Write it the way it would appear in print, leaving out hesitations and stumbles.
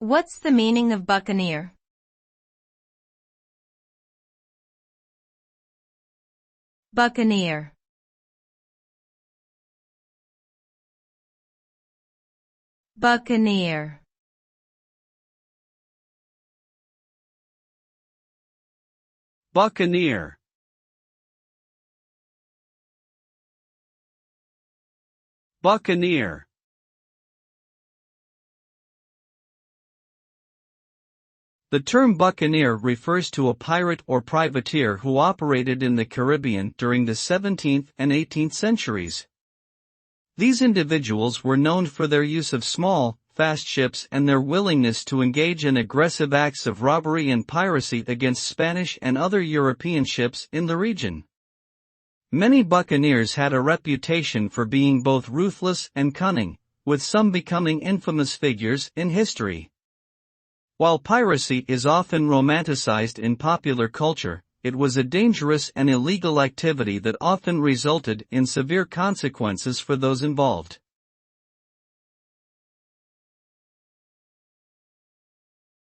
What's the meaning of buccaneer? Buccaneer. Buccaneer. Buccaneer. Buccaneer. The term buccaneer refers to a pirate or privateer who operated in the Caribbean during the 17th and 18th centuries. These individuals were known for their use of small, fast ships and their willingness to engage in aggressive acts of robbery and piracy against Spanish and other European ships in the region. Many buccaneers had a reputation for being both ruthless and cunning, with some becoming infamous figures in history. While piracy is often romanticized in popular culture, it was a dangerous and illegal activity that often resulted in severe consequences for those involved.